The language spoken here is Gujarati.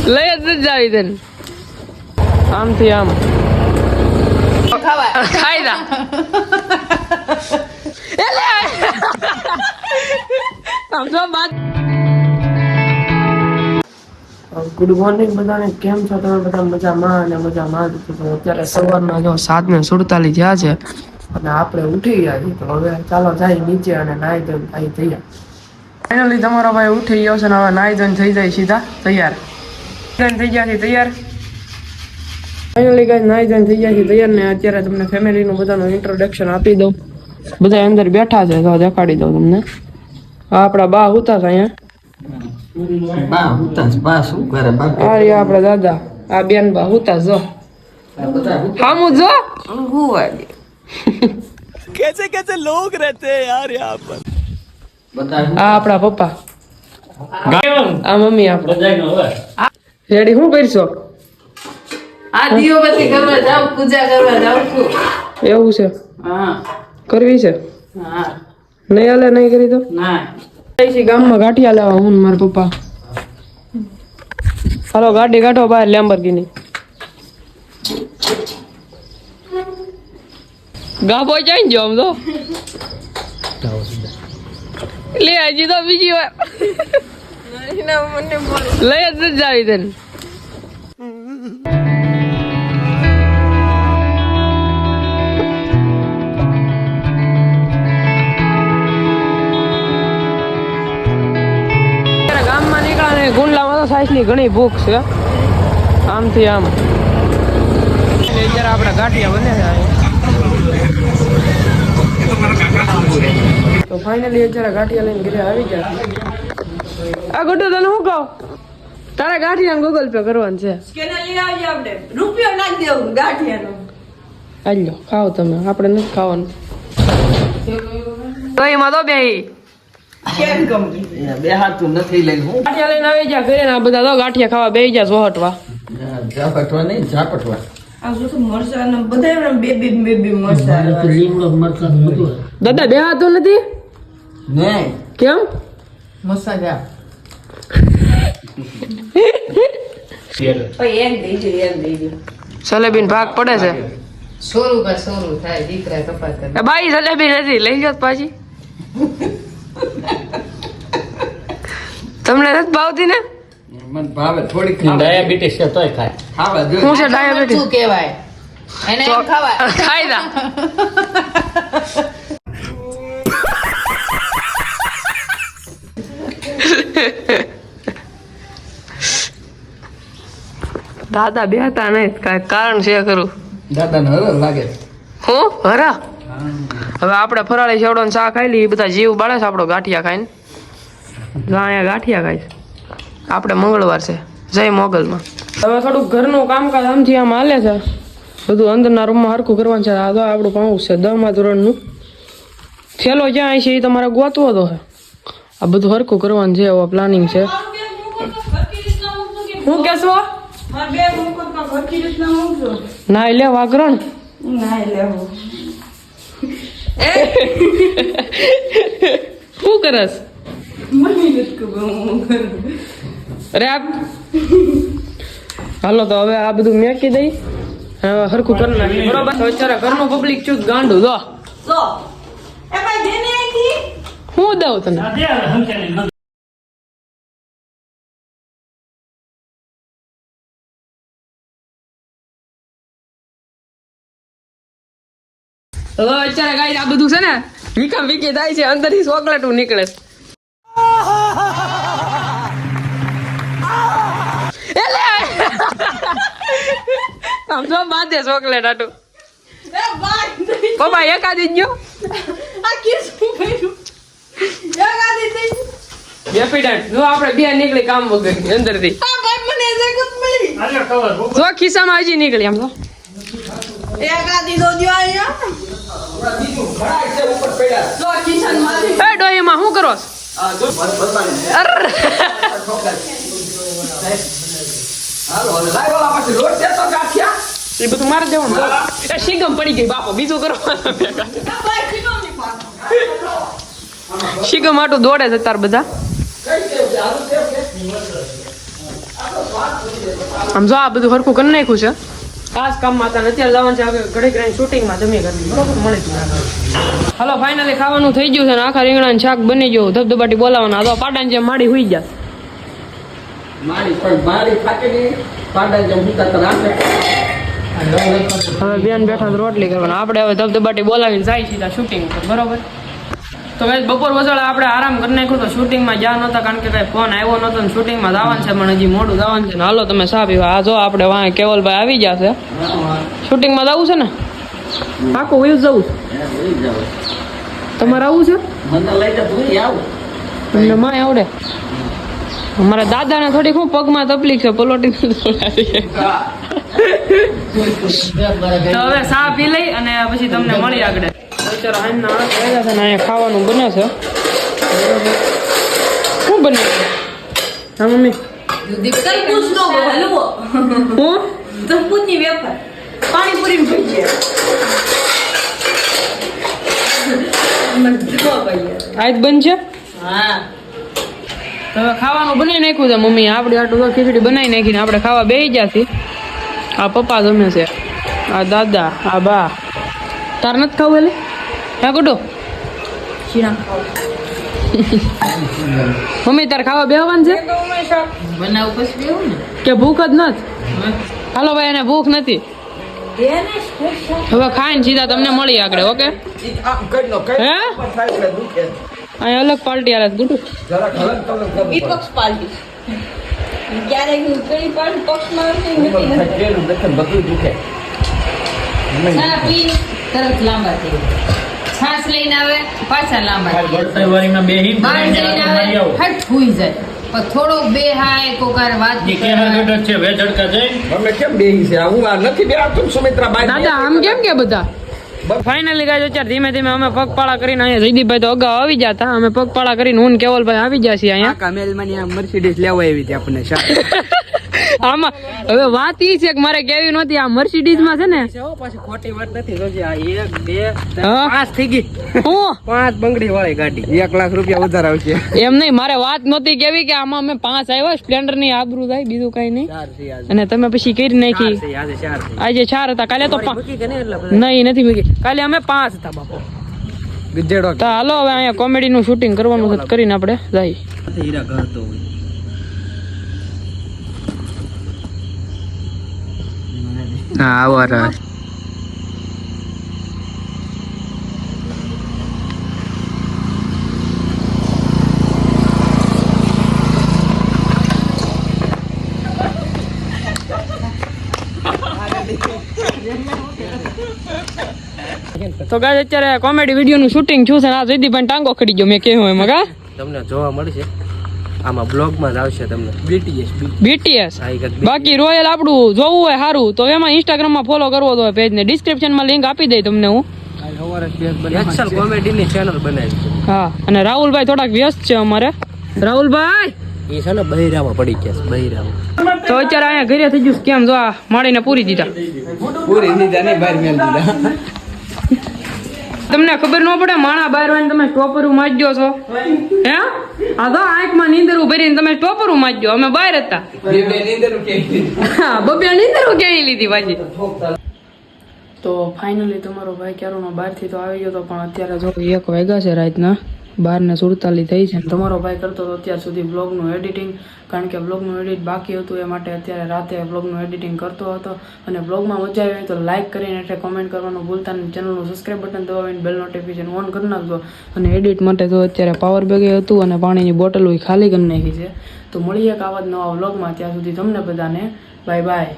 લઈ જ જાવી તને આમથી આમ ખાઈ દા આમ તો બાદ ગુડ મોર્નિંગ બધાને કેમ છો તમે બધા મજામાં અને મજામાં જ છો અત્યારે સવારના જો 7:47 થયા છે અને આપણે ઉઠી ગયા છીએ તો હવે ચાલો જાય નીચે અને નાઈ ધોઈને થઈ જઈએ ફાઇનલી તમારો ભાઈ ઉઠી ગયો છે ને હવે નાઈ ધોઈને થઈ જાય સીધા તૈયાર થઈ ગયા છે તૈયાર ફાઇનલી ગાઈસ નાઈ ધોઈને થઈ ગયા છે તૈયાર ને અત્યારે તમને ફેમિલીનું બધાનું ઇન્ટ્રોડક્શન આપી દઉં બધા અંદર બેઠા છે તો દેખાડી દઉં તમને આપણા બા હુતા છે અહીંયા આપડા દાદા આ બેન બા હુતા જો હામુ જો कैसे कैसे लोग रहते हैं यार यहाँ पर આ આપડા પપ્પા આ મમ્મી આપડા રેડી શું કરશો આ દીવબત્તી કરવા જાવ પૂજા કરવા જાવ છું એવું છે હા કરવી છે હા નહીં હાલે નહીં કરી તો ના ગામમાં ગાંઠિયા લેવા હું મારા પપ્પા હાલો ગાડી કાઢો બહાર લેમ્બોર્ગિની ગાભો જાય જો આમ તો લે હજી તો બીજી વાર લઈ જ જાવી તને ગુંડલામાં તો સાઈઝની ઘણી ભૂખ છે આમથી આમ અત્યારે આપણે ગાંઠિયા બને છે તો ફાઇનલી અત્યારે ગાંઠિયા લઈને ઘરે આવી ગયા આ ગોટો તને શું કહું તારા ગાંઠિયા ગૂગલ પે કરવાનું છે રૂપિયો નાખી દેવું ગાંઠિયાનો આલ્યો ખાઓ તમે આપણે નથી ખાવાનું તો એમાં તો બે બે હાથ નથી લઈ હું ગાંઠિયા લઈને આવી જા ઘરે આ બધા તો ગાંઠિયા ખાવા બેહી જા સોહટવા ઝાપટવા નહીં ઝાપટવા આ જો તો મરચાનો બધા બે મરચા લીમડો મરચા બધું દાદા બે હાથ નથી નહીં કેમ મસાલા સલેબીન ભાગ પડે છે સોરું થાય દીકરા કપાત બાઈ સલેબી નથી લઈ જાત પાછી તમને નથી ભાવતી ને મને ભાવે થોડી ડાયાબિટીસ છે તોય ખાય ખાવા જો શું છે ડાયાબિટીસ શું કહેવાય એને એમ ખાવાય ખાઈ દા દાદા બેહતા નહીં કાંઈ કારણ છે ખરું દાદાને હરર લાગે હું હરા હવે આપણે ફરાળી સેવડો ચા ખાઈ લઈએ બધા જીવ બાળે છે આપણો ગાંઠિયા ખાઈને જો અહીંયા ગાંઠિયા ખાય આપણે મંગળવાર છે જય મોગલમાં હવે થોડુંક ઘરનું કામકાજ આમથી આમ હાલે છે બધું અંદરના રૂમમાં હરખું કરવાનું છે આ તો આપણું પાઉં છે 10મા ધોરણનું થેલો જ્યાં છે એ તમારે ગોતવો તો છે આ બધું હરખું કરવાનું છે એવો પ્લાનિંગ છે હું કેશો ના લે વાગરણ શું કરસ હાલો તો હવે આ બધું મેકી દઈ હવે હરખું કરી નાખી બરોબર અત્યારે ઘરનું પબ્લિક ચૂક ગાંડું જો હું દઉં તને હવે અત્યારે ગાય આ બધું છે ને વીખા વીખી થાય છે અંદર થી ચોકલેટ નીકળે આમ તો બાંધે ચોકલેટ આટું પપ્પા એકાદી ગયો જો આપણે બે નીકળી કામ વગર અંદર થી જો ખિસ્સામાં હજી નીકળી આમ તો ડોહીમાં શું કરો એ બધું મારે દેવાનું શીગમ પડી ગઈ બાપો બીજું કરવાનું શીગમ આટું દોડે છે તાર બધા આમ જો આ બધું હરખું કરી નાખ્યું છે ખાસ કામમાં હતા ને અત્યારે જવાનું છે હવે ઘડી કરીને શૂટિંગમાં જમી કરવી બરોબર મળી જ હાલો ફાઇનલી ખાવાનું થઈ ગયું છે ને આખા રીંગણાનું શાક બની ગયું ધબધબાટી બોલાવવાના તો પાટાની જેમ માડી હુઈ ગયા મારી ફાટેલી પાડા જેમ હુતા તો રાખે હવે બેન બેઠા તો રોટલી કરવાના આપણે હવે ધબધબાટી બોલાવીને જાય સીધા શૂટિંગ પર બરોબર તો ભાઈ બપોર વસાડે આપણે આરામ કરી નાખ્યું તો શૂટિંગમાં જ્યાં નહોતા કારણ કે કઈ ફોન આવ્યો નહોતો ને શૂટિંગમાં જવાનું છે પણ હજી મોડું જવાનું છે ને હાલો તમે સા પીવા આ જો આપણે વાં કેવલભાઈ આવી ગયા છે શૂટિંગમાં જવું છે ને પાકું વયું જવું તમારે આવું છે મને લઈ જા તું આવ તમને માં આવડે અમારા દાદાને થોડીક હું પગમાં તકલીફ છે પલોટી તો હવે સા પી લઈ અને પછી તમને મળી આગળ અત્યારે હાંજના 8 વાગ્યા છે ને અહીંયા ખાવાનું બને છે શું બને હા મમ્મી તરબૂચનો હલવો હું તરબૂચની વેફર પાણીપુરી ભજીયા આજ બનશે હા તો હવે ખાવાનું બનાવી નાખ્યું છે મમ્મી આપણી આટલું તો ખીચડી બનાવી નાખીને આપણે ખાવા બેસી ગયા છીએ આ પપ્પા જમે છે આ દાદા આ બા તાર નથી ખાવું એટલે હા ગુડો મમ્મી તાર ખાવા બેહવાનું છે બનાવ પછી બેવું ને કે ભૂખ જ નથી હાલો ભાઈ એને ભૂખ નથી હવે ખાઈને સીધા તમને મળી આગળ ઓકે હે અહીં અલગ પાર્ટી આલે ગુડુ વિપક્ષ પાર્ટી ક્યારેક કઈ પણ પક્ષમાં બધું દુખે ચા પી તરત લાંબા થઈ છાસ લઈને આવે પાછા લાંબા બહાર જઈને આવે હટ હુઈ જાય પણ થોડો બે હાય કોકાર વાત અમે કેમ બેહી છે હું આ નથી બેહતો સુમિત્રા બાઈ દાદા આમ કેમ કે બધા ફાઇનલી ગાઈસ અત્યારે ધીમે ધીમે અમે પગપાળા કરીને અહીંયા જયદીપભાઈ તો અગાઉ આવી જતા અમે પગપાળા કરીને હું ને કેવલભાઈ આવી ગયા છીએ અહીંયા કામેલમાં મર્સિડીઝ લેવા આવી હતી આપણને આમાં હવે વાત ઈ છે કે મારે કેવી નહોતી આ મર્સિડીઝ માં છે ને પાછી ખોટી વાત નથી જોજે આ 1 2 હા? 5 થઈ ગઈ હું 5 બંગડી વાળી ગાડી 1 લાખ રૂપિયા ઉધાર આવશે એમ નહીં મારે વાત નહોતી કેવી કે આમાં અમે 5 આવ્યા સ્પ્લેન્ડર ની આબરૂ થાય બીજું કઈ નહીં 4 છે આજે અને તમે પછી કરી નાખી આજે 4 છે આજે 4 હતા કાલે તો મૂકી કે નહીં એટલે નહીં નથી મૂકી કાલે અમે 5 હતા બાપો ગજેડો તો હાલો હવે અહીંયા કોમેડી નું શૂટિંગ કરવાનું છે તો કરીને આપણે જઈએ હીરા કરતો હોય હા આવો રા તો ગાઈસ અત્યારે કોમેડી વિડીયો નું શૂટિંગ થયું છે ને આ જયદીપભાઈ ટાંગો ખડી ગયો મેં કેવું એમાં કા તમને જોવા મળશે આમાં બ્લોગમાં જ આવશે તમને બીટીએસ બાકી રોયલ આપણું જોવું હોય સારું તો એમાં ઇન્સ્ટાગ્રામમાં ફોલો કરવો તો પેજ ને ડિસ્ક્રિપ્શનમાં લિંક આપી દઈ તમને હું એક્શન કોમેડીની ચેનલ બનાવી છે હા અને રાહુલભાઈ થોડાક વ્યસ્ત છે અમારે રાહુલભાઈ એ છે ને બહિરામાં પડી ગયા છે બહિરામાં તો અત્યારે અહીંયા ઘરે થઈ ગયું કેમ જો આ માળીને પૂરી દીધા પૂરી દીધા નહીં બહાર મેલ દીધા તમને ખબર ન પડે માણા બહાર હોય ને તમે ટોપરું માજ્યો છો હે આ તો આંખમાં નીંદરું ભરીને તમે ટોપરું માજ્યો અમે બહાર હતા હા બબે નીંદરું ક્યાંય લીધી પાછી તો ફાઇનલી તમારો ભાઈ ક્યારોનો બહારથી તો આવી ગયો તો પણ અત્યારે જો 1 વાગ્યા છે રાતના 12:47 થઈ છે તમારો ભાઈ કરતો હતો અત્યાર સુધી બ્લોગનું એડિટિંગ કારણ કે બ્લોગનું એડિટ બાકી હતું એ માટે અત્યારે રાતે બ્લોગનું એડિટિંગ કરતો હતો અને બ્લોગમાં મજા આવી તો લાઇક કરીને એટલે કોમેન્ટ કરવાનું ભૂલતા નહીં ચેનલનું સબસ્ક્રાઇબ બટન દબાવીને બેલ નોટિફિકેશન ઓન કરી નાખજો અને એડિટ માટે તો અત્યારે પાવર બેગ હતું અને પાણીની બોટલ ખાલી કરી નાખી છે તો મળીએ એક આવા જ નવા બ્લોગમાં ત્યાં સુધી તમને બધાને બાય બાય